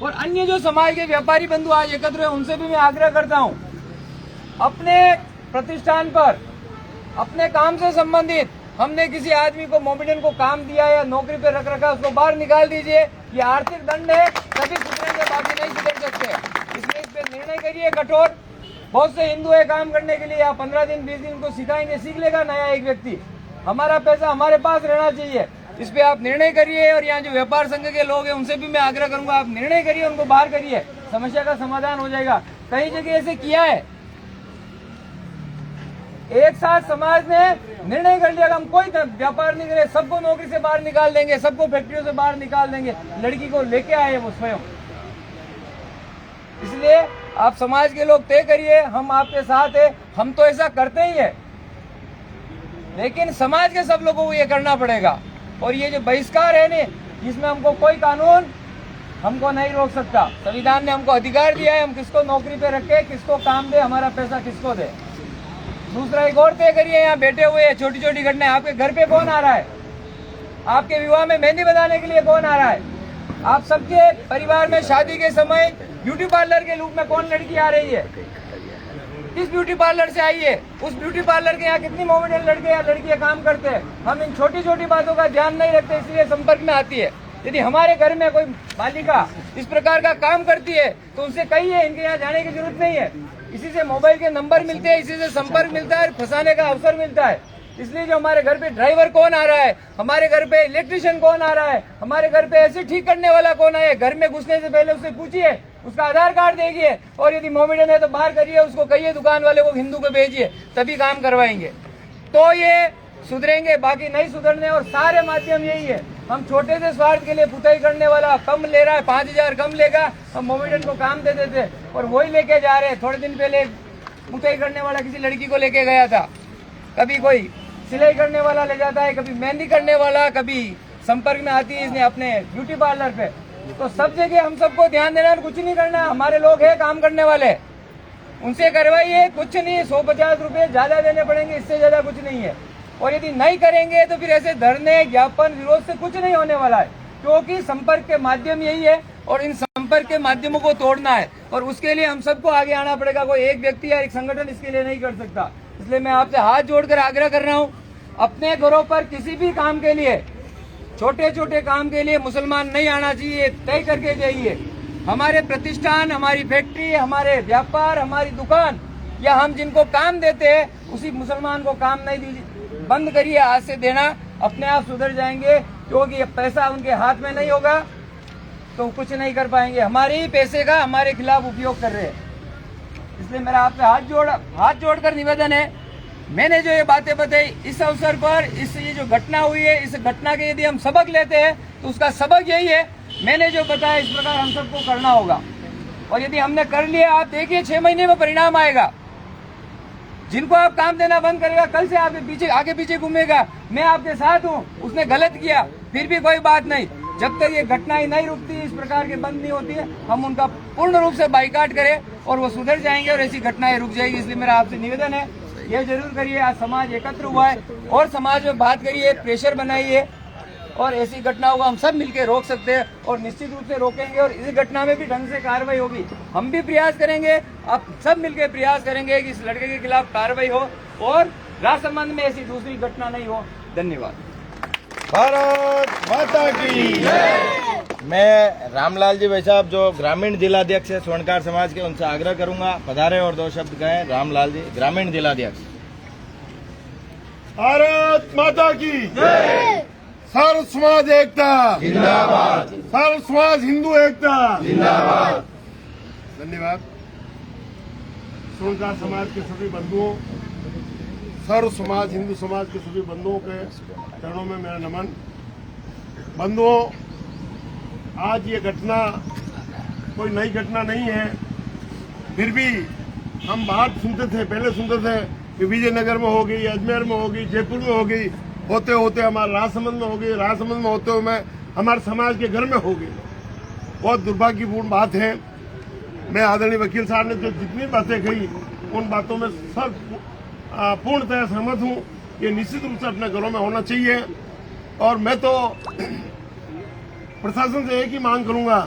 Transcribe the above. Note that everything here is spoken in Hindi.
और अन्य जो समाज के व्यापारी बंधु आज एकत्र हुए उनसे भी मैं आग्रह करता हूं, अपने प्रतिष्ठान पर अपने काम से संबंधित हमने किसी आदमी को मोमेडियन को काम दिया या नौकरी पे रख रखा, उसको बाहर निकाल दीजिए। ये आर्थिक दंड है, तभी सुधरेंगे, बाकी नहीं सुधर सकते। इसलिए इस पे निर्णय करिए कठोर। बहुत से हिंदू है काम करने के लिए, या 15 दिन 20 दिन को सिखाएंगे, सीख लेगा नया एक व्यक्ति। हमारा पैसा हमारे पास रहना चाहिए, इस पे आप निर्णय करिए। और यहाँ जो व्यापार संघ के लोग हैं उनसे भी मैं आग्रह करूंगा, आप निर्णय करिए, उनको बाहर करिए, समस्या का समाधान हो जाएगा। कई जगह ऐसे किया है, एक साथ समाज ने निर्णय कर लिया कि हम कोई व्यापार नहीं करें, सबको नौकरी से बाहर निकाल देंगे, सबको फैक्ट्रियों से बाहर निकाल देंगे। लड़की को लेके आए वो स्वयं। इसलिए आप समाज के लोग तय करिए, हम आपके साथ है। हम तो ऐसा करते ही है, लेकिन समाज के सब लोगों को ये करना पड़ेगा। और ये जो बहिष्कार है ने, इसमें हमको कोई कानून हमको नहीं रोक सकता। संविधान ने हमको अधिकार दिया है, हम किसको नौकरी पे रखे, किसको काम दे, हमारा पैसा किसको दे। दूसरा एक और तय करिए, यहाँ बैठे हुए छोटी छोटी घटनाएं, आपके घर पे कौन आ रहा है, आपके विवाह में मेहंदी बनाने के लिए कौन आ रहा है, आप सबके परिवार में शादी के समय ब्यूटी पार्लर के रूप में कौन लड़की आ रही है, किस ब्यूटी पार्लर से आई है, उस ब्यूटी पार्लर के यहाँ कितनी मोमेडियन लड़के या लड़कियां काम करते हैं। हम इन छोटी छोटी बातों का ध्यान नहीं रखते, इसलिए संपर्क में आती है। यदि हमारे घर में कोई बालिका इस प्रकार का काम करती है तो उनसे कहिए, इनके यहाँ जाने की जरूरत नहीं है। इसी से मोबाइल के नंबर मिलते हैं, इसी से संपर्क मिलता है, फंसाने का अवसर मिलता है। इसलिए जो हमारे घर पे ड्राइवर कौन आ रहा है, हमारे घर पे इलेक्ट्रिशियन कौन आ रहा है, हमारे घर पे ऐसे ठीक करने वाला कौन है, घर में घुसने से पहले उससे पूछिए, उसका आधार कार्ड देखिए। और यदि मोमेडियन है तो बाहर करिए, उसको कहिए दुकान वाले को हिंदू को भेजिए, तभी काम करवाएंगे, तो ये सुधरेंगे, बाकी नहीं सुधरने। और सारे माध्यम यही है, हम छोटे से स्वार्थ के लिए पुताई करने वाला कम ले रहा है, 5000 कम लेगा, हम मोमेडियन को काम दे देते और वही लेके जा रहे हैं। थोड़े दिन पहले पुताई करने वाला किसी लड़की को लेके गया था, कभी कोई सिलाई करने वाला ले जाता है, कभी मेहंदी करने वाला, कभी संपर्क में आती है इसने अपने ब्यूटी पार्लर पे। तो सब जगह हम सबको ध्यान देना, कुछ नहीं करना। हमारे लोग हैं काम करने वाले, उनसे करवाइए, कुछ नहीं, 150 रुपए ज्यादा देने पड़ेंगे, इससे ज्यादा कुछ नहीं है। और यदि नहीं करेंगे तो फिर ऐसे धरने ज्ञापन विरोध से कुछ नहीं होने वाला है, क्योंकि संपर्क के माध्यम यही है और इन संपर्क के माध्यमों को तोड़ना है। और उसके लिए हम सबको आगे आना पड़ेगा, कोई एक व्यक्ति या एक संगठन इसके लिए नहीं कर सकता। इसलिए मैं आपसे हाथ जोड़कर आग्रह कर रहा हूँ, अपने घरों पर किसी भी काम के लिए, छोटे छोटे काम के लिए मुसलमान नहीं आना चाहिए, तय करके जाइए। हमारे प्रतिष्ठान, हमारी फैक्ट्री, हमारे व्यापार, हमारी दुकान या हम जिनको काम देते हैं उसी मुसलमान को काम नहीं दीजिए, बंद करिए आज से देना, अपने आप सुधर जाएंगे। क्योंकि अब पैसा उनके हाथ में नहीं होगा तो कुछ नहीं कर पाएंगे, हमारे ही पैसे का हमारे खिलाफ उपयोग कर रहे हैं। इसलिए मेरा आपसे हाथ जोड़कर निवेदन है, मैंने जो ये बातें बताई इस अवसर पर, इस ये जो घटना हुई है, इस घटना के यदि हम सबक लेते हैं तो उसका सबक यही है, मैंने जो बताया इस प्रकार हम सबको करना होगा। और यदि हमने कर लिया, आप देखिए 6 महीने में परिणाम आएगा। जिनको आप काम देना बंद करेगा, कल से आपके पीछे आगे पीछे घूमेगा, मैं आपके साथ हूँ, उसने गलत किया फिर भी कोई बात नहीं। जब तक ये घटनाएं नहीं रुकती, इस प्रकार के बंद नहीं होती है, हम उनका पूर्ण रूप से बाइकाट करें और वो सुधर जाएंगे और ऐसी घटनाएं रुक जाएगी। इसलिए मेरा आपसे निवेदन है, ये जरूर करिए। आज समाज एकत्र हुआ है और समाज में बात करिए, प्रेशर बनाइए और ऐसी घटनाओं को हम सब मिलकर रोक सकते हैं और निश्चित रूप से रोकेंगे। और इस घटना में भी ढंग से कार्रवाई होगी, हम भी प्रयास करेंगे, आप सब मिलकर प्रयास करेंगे कि इस लड़के के खिलाफ कार्रवाई हो और राजसमंद में ऐसी दूसरी घटना नहीं हो। धन्यवाद। भारत माता की जय। मैं रामलाल जी भाई साहब जो ग्रामीण जिलाध्यक्ष है स्वर्णकार समाज के, उनसे आग्रह करूंगा पधारे और 2 शब्द कहें। रामलाल जी, ग्रामीण जिलाध्यक्ष। भारत माता की जय। सर्व समाज एकता जिंदाबाद, सर्व समाज हिंदू एकता जिंदाबाद। धन्यवाद। स्वर्णकार समाज के सभी बंधुओं, सर्व समाज हिंदू समाज के सभी बंधुओं के चरणों में मेरा नमन। बंधुओं, आज ये घटना कोई नई घटना नहीं है, फिर भी हम बात सुनते थे, पहले सुनते थे कि विजयनगर में हो गई, अजमेर में हो गई, जयपुर में हो गई, होते होते हमारे राजसमंद में हो गई, राजसमंद में होते हुए हमारे समाज के घर में हो गई। बहुत दुर्भाग्यपूर्ण बात है। मैं आदरणीय वकील साहब ने जो जितनी बातें कही उन बातों में सब पूर्णतः सहमत हूं। ये निश्चित रूप से अपने घरों में होना चाहिए और मैं तो प्रशासन से एक ही मांग करूंगा